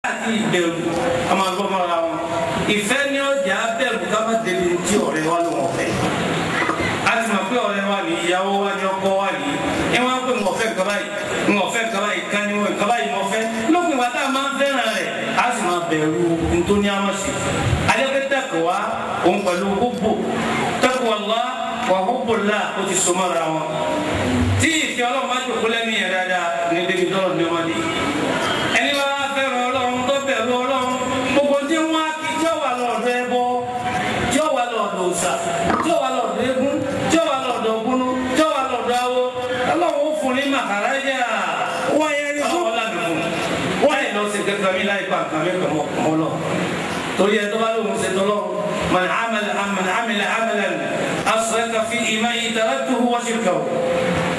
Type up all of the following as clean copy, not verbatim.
ìbẹ̀rù ọmọ agbọ́mọ́ra wọn ìfẹ́ ní ọjà bẹ̀rù ká má débi tí ọ̀rẹ́ wa ló wọ́n fẹ́ a ti mọ̀ pé ọ̀rẹ́ wa ní ìyàwó wa ní ọkọ wa ní ẹ wọ́n á pè wọ́n fẹ́ kaba yìí wọ́n fẹ́ kaba yìí kan ní wọ́n kaba yìí wọ́n fẹ́ lópin wa tá a máa ń fẹ́ràn rẹ̀ a sì máa bẹ̀rù ntòní àmọ́sí adẹ́pẹ́ taqwa òun pẹ̀lú hubbu taqwallah wa hubbullah ó ti so mọ́ra wọn tí ìfẹ́ Ọlọ́run má jòkó lẹ́mí yẹn dáadáa ní débi tọ́lọ̀ ní wọn ní ẹni wá fẹ́ràn Ọlọ́run tó bẹ̀rù Ọlọ́run gbogbo tí wọ́n á kí tí ó wà lọ́dọ̀ ẹbọ tí ó wà lọ́dọ̀ òòṣà tí ó wà lọ́dọ̀ eégún tí ó wà lọ́dọ̀ ògúnú tí ó wà lọ́dọ̀ awo Ọlọ́run ó fún ní màkàrájà wọ́n yẹ ní fún wọ́n yẹ lọ sí kẹkẹ mi láì pa nǹkan mi kàn mọ́ lọ torí ẹ tó bá lóhùn ṣe tọ́lọ́ man amila amalan asraka fi imani taraktuhu wa shirkahu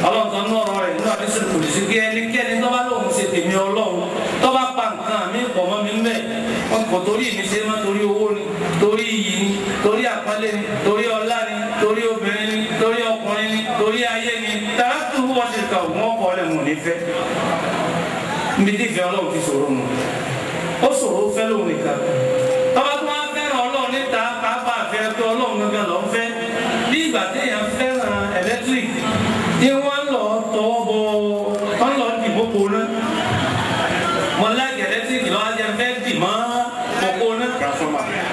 Ọlọ́run tó ń nọ̀rọ̀ rẹ̀ nínú àdéhùn kò lè ṣe kí ẹnikẹ́ni tó bá lóhùn ṣe tèmi Ọlọ́run tó bá pa nǹkan mi pọ̀ mọ́ mi mẹ́ wọn kò torí mi ṣe má torí owó ni torí iyì ni torí àpọ́nlé ni torí ọlá ni torí obìnrin ni torí ọkùnrin ni torí ayé ni taraktuhu wa shirkahu wọn kọ́ ọ́ lẹ̀ mọ̀ nífẹ̀ẹ́ nbí tí ìfẹ́ Ọlọ́run ti sọ̀rọ̀ mu ó sọ̀rọ̀ fẹ́ lóhùn nìkan tọ́ba tó wá fẹ́ràn Ọlọ́run níta pàápàá fẹ́ tó Ọlọ́run gangan lọ́n fẹ́ bí ìgbà téèyàn fẹ́ràn electric tí wọ́n lọ tọwọ́ bọ wọ́n lọ dìbò kó ná mọ láti electric lọ́wọ́ ajẹ́ fẹ́ dì mọ́ kókó ná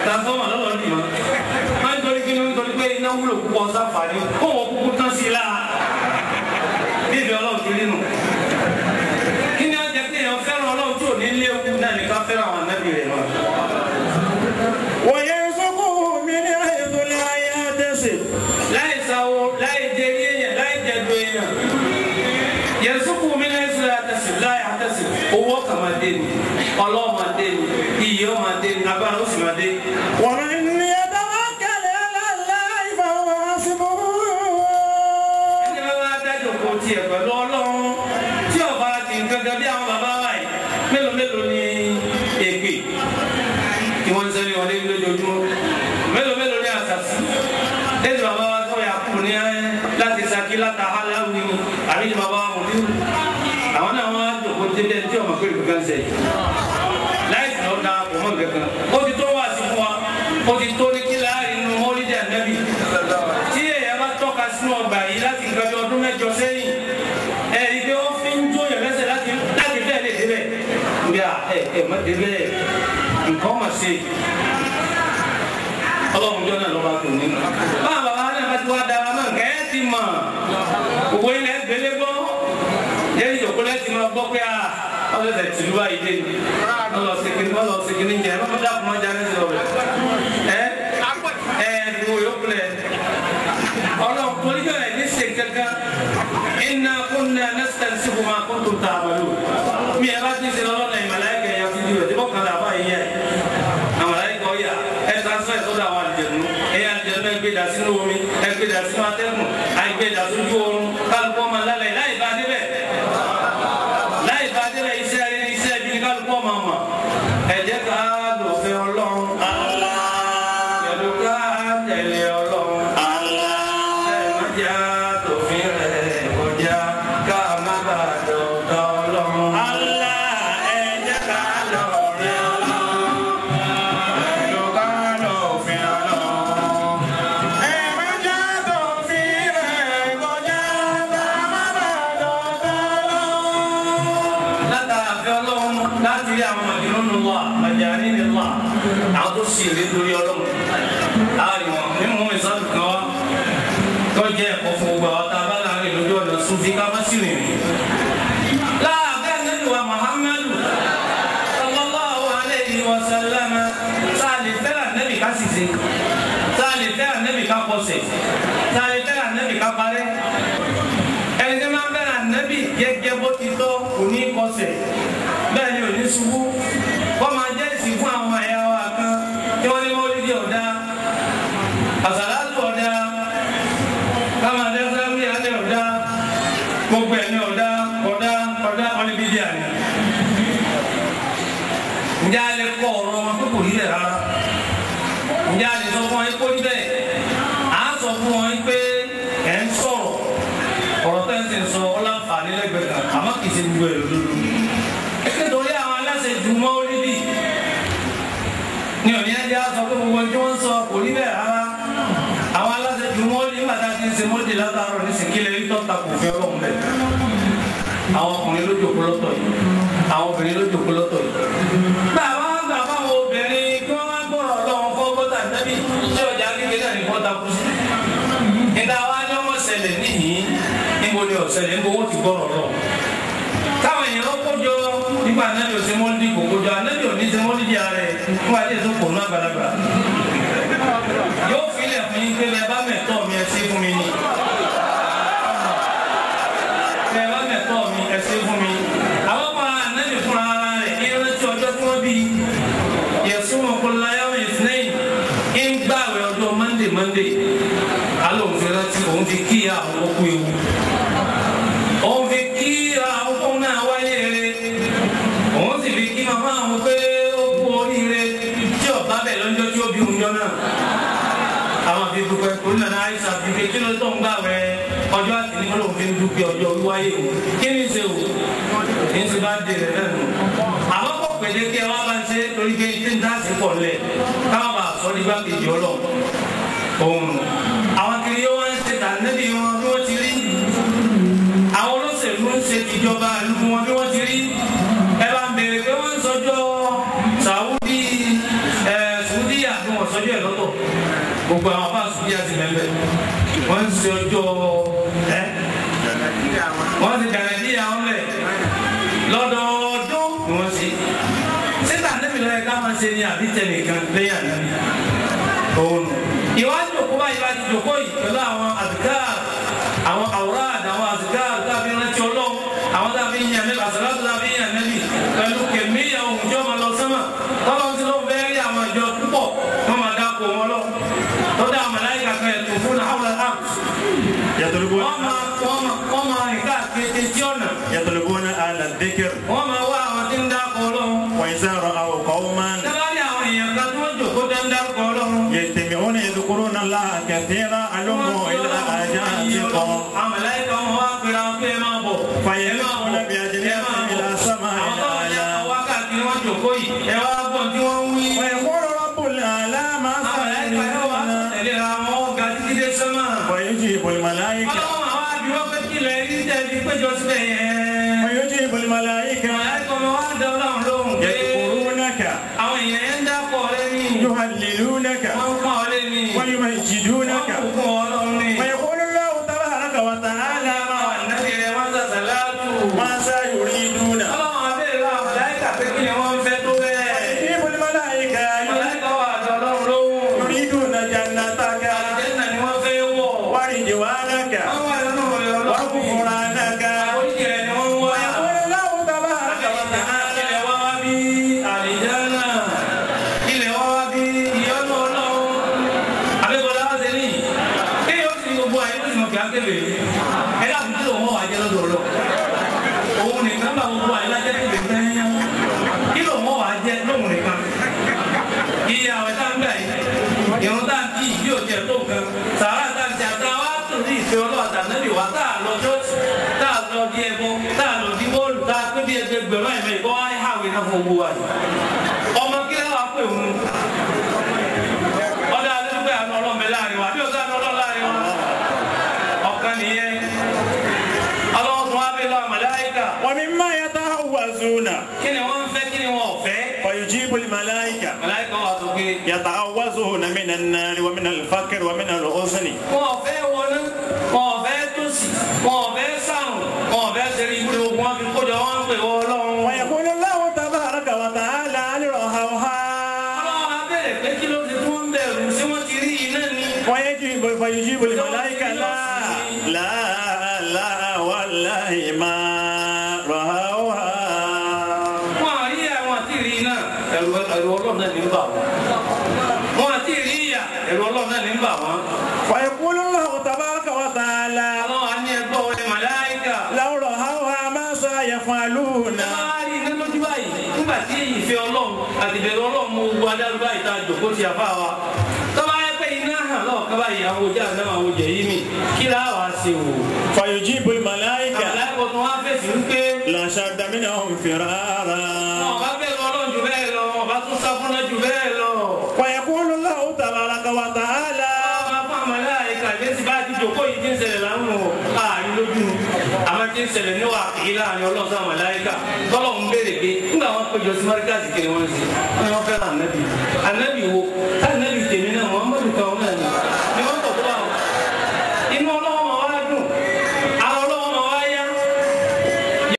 transformer lọ́lọ́ dì mọ́ wọ́n nítorí kí ló ń torí pé iná wúlò púpọ̀ sáfàní kó wọ́n kúkú tán sí i láà bí ìfẹ́ Ọlọ́run ti rí nù kí ni ọjà téèyàn fẹ́ràn Ọlọ́run tí ò ní léwu náà ní ká fẹ́ràn àwọn ànábì rẹ̀ náà. láì sáwó láì jẹ yéèyàn láì jẹ do èèyàn yẹsùkú mi náà ṣe àtẹsí láì àtẹsí owó kàmáde ni ọlọ́ọ̀màdé ni iyì ọ̀màdé ni agbára ó sì máa dé. wọ́n ní yatawakkal ala Allah fa huwa hasbuh. ẹni bá wá dájọ́ kó tiẹ̀ pẹ̀lú Ọlọ́run tí ọba ti ń gẹ́gẹ́ bí àwọn bàbá wa yìí mélòó ni èpè tí wọ́n ń sẹ́ni wọlé lójoojúmọ́ mélòó ni àṣàṣì lẹ́yìn bàbá wa tó yà kú ní láti Ṣakí láta aláwì ni àbí ní bàbá wa mọ̀ ní àwọn náà wọ́n á jòkó tẹ́lẹ̀ tí ọmọ pé nǹkan ń sẹ́yìn láì sí lọ́dà kò mọ̀ nǹkan ó ti tó wá sí fún wa ó ti tó ní kí láàrin inú mọ́lídìí ànábì tí èèyàn bá tọ́ka sínú ọgbà yìí láti nǹkan bí ọdún mẹ́jọ sẹ́yìn ẹ̀rí pé ó fi ń jó yàn lẹ́sẹ̀ láti fẹ́ lè débẹ̀ níbi má débẹ̀ nǹkan mà ṣe Ọlọ́run jọ náà lọ́ba tó ní. báwa bàbá náà bá ti wá dára náà kẹ́ ẹ́ ti mọ̀ òwe ilẹ̀ gbélé gbọ́ yẹ́nì ìjòkó lẹ́sì máa gbọ́ pé wọ́n lè tẹ̀sí ìlú báyìí dé ni wọ́n lọ sí kíní jẹ́ wọ́n dákun máa jáde sí ọ̀rẹ́ ìwò yòókù lẹ̀ Ọlọ́run toríjọ́ ẹ̀ ní ṣe kankan inna kunna nastansibu ma kuntum ta'malun mi ẹ bá ti ṣe lọ́lọ́nà ìmọ̀láyìí kẹ̀yà fi di rẹ̀ bọ́kàn làbá yìí yẹ àmàláyìí kọ́ yà ẹ transfer sọ́dọ̀ àwọn àlùjẹ̀nu ẹ̀yà àlùjẹ̀nu ẹ gbé dà sínú omi ẹ gbé dà sínú atẹ́gùn àìgbé dà sójú oorun kálukọ́ máa lálẹ́ láì bá débẹ̀ iṣẹ́ rẹ̀ iṣẹ́ ibi ní kálukọ́ máa mọ̀ ẹ jẹ́ ká lòfin Ọlọ́run pẹ̀lú ká tẹ̀lé Ọlọ́run ẹ má jẹ́ àtòfin rẹ̀ kọjá ká má bàa dọ̀tọ̀ Ọlọ́run. àwọn tó sì rí lórí Ọlọ́run àríwọ̀n mímú ìsọ́dún kan wá tó jẹ́ ẹ̀kọ́ fún gbogbo àwọn tá a bá láàrin lójú ọ̀nà Sufi ká má sì rìn rìn. láàbẹ̀ Ànábì wa Muhammadu sallallahu alayhi wa sallam sáàlì fẹ́ràn Ànábì ká sì ṣe sáàlì fẹ́ràn Ànábì ká pọ̀sẹ̀ sáàlì fẹ́ràn Ànábì ká parẹ́ ẹni tí máa ń fẹ́ràn Ànábì gẹ́gẹ́ bó ti tọ́ kò ní kọsẹ̀ bẹ́ẹ̀ ni ò ní ṣubú wọ́n máa jẹ́ ìsìn fún àwọn ẹ̀yà wa kan tí wọ́n ní mọ́lídìí ọ̀dá àsàlátù ọ̀dá káwọn adẹ́sẹ́mí alẹ́ ọ̀dá gbogbo ẹ̀mí ọ̀dá wọn ní bídíà ni. ǹjẹ́ a lè kọ́ ọ̀rọ̀ wọn pé kò rí rẹ̀ rárá ǹjẹ́ a lè sọ fún wọn pé ó rí bẹ́ẹ̀ à á sọ fún wọn pé ẹ̀ ń sọ̀rọ̀ ọ̀rọ̀ tẹ́ ń sìn sọ ọ́ láǹfààní lẹ́gbẹ̀ẹ́ kan àmọ́ kì í ṣe gbogbo ẹ̀ lódodo. nítorí àwọn aláṣẹ jùmọ̀ orí bíi mọ́lẹ́dì látàárọ̀ ní sìnkílẹ̀ rí tọ́ta kò fẹ́ ọlọ́run bẹ́ẹ̀. Àwọn ọkùnrin ló jòkó lọ́tọ̀ yìí, àwọn obìnrin ló jòkó lọ́tọ̀ yìí. Bàbá àwọn obìnrin kí wọ́n máa gbọ́rọ̀ ọlọ́run fọ́ bọ́tà tẹ́bí tí ọjà kékeré náà ní bọ́tà kú sí. Ìgbà wa ni wọ́n ṣẹlẹ̀ níyìn níbo ni ọ̀ṣẹlẹ̀ níbo wọ́n ti gbọ́rọ̀ lọ. Táwọn èèyàn ló kójọ nípa anábì òsè mọ́lídì kò kójọ anábì òní ṣe mọ́lídì ààrẹ fún adé tó kò ná àgbàlagbà. Yóò filẹ̀ fún yín pé bẹ́ẹ̀ bá mẹ̀tọ́ mi ẹ ṣe fún mi ni. Bẹ́ẹ̀ bá mẹ̀tọ́ mi ẹ ṣe fún mi. Àwọn ọmọ anábì fúnra ara rẹ̀ ní ìrántí ọjọ́ tí wọ́n bí yẹ̀sùn ọkùnrin ìsìnẹ́yìn ń gbààwẹ̀ ọjọ́ Monday. Alóhùn fi rántí òun fi kí àwọn okú ewu. Òun fi kí àwọn okú náà wáyé rẹ̀. Òun sì fi kí màmá àwọn pé ó kú oríire tí ọ̀bá bẹ̀ lọ́jọ́ tí ó bí oúnjẹ náà. Àwọn àfi dúpẹ́ torí náà àìsàn fi fi kí ló tó ń gbààwẹ̀ ọjọ́ àti ní olóhùn fi ń dúpẹ́ ọjọ́ wíwáyé o. Kí ni ṣe o? Kì í ṣe bá dé rẹ̀ náà nù. Àwọn kò pèlè kí ẹ wá bá ń ṣe torí pé tí ń dá sí pọ̀ lẹ̀ káwọn bá sọ nígbà kejì ọlọ́run. Òun àwọn kiri yóò wá ń ṣe tànẹ́bí wọn bí wọ́n ti rí. Àwọn olóṣèlú ń ṣe ìjọba ìlú wọn bí wọ́n ti rí. Ẹ bá ń béèrè pé wọ́n ń sọjọ́ Sùúdíyà bí wọ́n sọjọ́ ẹ̀ lọ́tọ̀. Gbogbo àwọn afá Sùúdíyà ti bẹ̀rẹ̀. Wọ́n ń ṣe ọjọ́ wọ́n ti Nàìjíríà wọn lẹ̀ lọ́dọọdún ni wọ́n ṣe. Ṣé tànẹ́bí lọ́yẹ ká máa ṣe ní àbí tẹnìkan lẹ́yìn ànábì? Òun ìwádìí òkú báyìí bá ti jòkó yìí pẹ̀lú àwọn àdìgáà àwọn àwòrán àwọn àdìgáà tàbí rántí ọlọ́run àwọn tàbí yàn nẹ́bí àṣàlátù tàbí yàn nẹ́bí pẹ̀lú kẹ̀míyà ohun tí ó máa lọ sánmà tọ́lọ́run ti lóun fẹ́ẹ́ rí àwọn ìjọ púpọ̀ wọ́n máa dáko wọn lọ tó dá màláíkà kan ẹ̀tọ́ fún àwọn wọ́n máa rìn káàkiri tí ọ̀nà يطلبون أهل الذكر wọ́n máa wá àwọn tí ń dáko ọlọ́run وإذا رأوا قوما يجتمعون يذكرون الله كثيرا علموا إلى آجاتكم فيلقون بأجنحتهم إلى السماء الأعلى ويقول رب الأعلى ما ويجيب الملائكة يذكرونك يهللونك ويمجدونك ويقول الله تبارك وتعالى ماذا يريدون ويجيب الملائكة يريدون جنتك ورضوانك وغفرانك ويقول الله تبارك وتعالى òun nìkan bá gbogbo àyè lájẹ́ tó lè fẹ́ kí ló mọ́ wàá jẹ́ lóhùn nìkan iye àwẹ̀ tá ń gbà yìí ìrún tá ń kí ìdí òjẹ́ tó nǹkan sàárà tá ń ṣe àtàwọn àtòrí ìfẹ́ ọlọ́ọ̀tà nẹ́bí wá tá a lọ jọ́ọ̀tì tá a lọ di ẹbọ tá a lọ di bọ́ọ̀lù tá a pé bí ẹgbẹgbẹ̀rún àìmọ̀ ìbọn wáyé hàwé náà fún gbogbo wa yìí ọmọ kí ló wàá pè òun ọdọ alẹ́dúgbẹ́ àná ọlọ́mọ láàrin wa bí ọ̀gá àná ọlọ́mọ láàrin wa ọ̀kan nìyẹn ọlọ́run wa bẹ lọ́wọ́ màláíkà. ومما يتعوذون kí ni wọ́n fẹ́ kí ni wọ́n fẹ́. ويجيب الملائكة màláíkà wà tó gbé. يتعوذون من النار ومن الفقر ومن الحزن. wọ́n fẹ́ wọná wọ́n fẹ́ tòṣì wọ́n fẹ́ sàrùn wọ́n fẹ́ sẹ́rí ibùdó ogun wọn fi kójọ wọn pè wọ́n lọ́wọ́. ويقول الله تبارك وتعالى لرهوها ọlọ́run á bẹ̀rẹ̀ pé kí ló ti tún ń bẹ̀rù sí wọ́n ti rí iná ni. ويجيب الملائكة لا والله ما رهوها. wọ́n á rí àwọn àti rí iná ẹ̀rù ọlọ́run náà ní bà wọ́n. wọ́n àti rí ìyà ẹ̀rù ọlọ́run náà ní bà wọ́n. ويقول الله تبارك وتعالى ọlọ́run á ní ẹgbẹ́ wọlé màláíkà. لو رهوها ماذا يفعلون. láàárín iná lójú báyìí nígbà tí ìfẹ́ ọlọ́run àti ìbẹ̀rù ọlọ́run mú gbogbo adárúbá ìta jòkó ti àfa wa. tọ́ba yẹ pé iná hàn lọ́ọ̀ká báyìí àwọn ojú àná àwọn ojú ẹ̀yìn mi kí láwàá ṣe wò. فيجيب الملائكة àmàlẹ́kọ̀ọ́ tó wá fèsì wípé. لأشد منهم فرارا. wọn bá bẹ̀rù ọlọ́run jù bẹ́ẹ̀ lọ wọn bá tún sáfúnná jù bẹ́ẹ̀ lọ. ويقول الله تبارك وتعالى ọba fún àmàlẹ́kà ìgbésí bá ti jòkó yìí ti ń ṣẹlẹ̀ lánàá ààrin lójú àmọ́ ti ń ṣẹlẹ̀ ní wàá kì í láàrin ọlọ́sàn àwọn màláíkà tọ́lọ̀ ń béèrè pé nígbà wọn péjọ sí mọ́ríkàsì kiri wọn sí wọn fẹ́ràn ànábì wo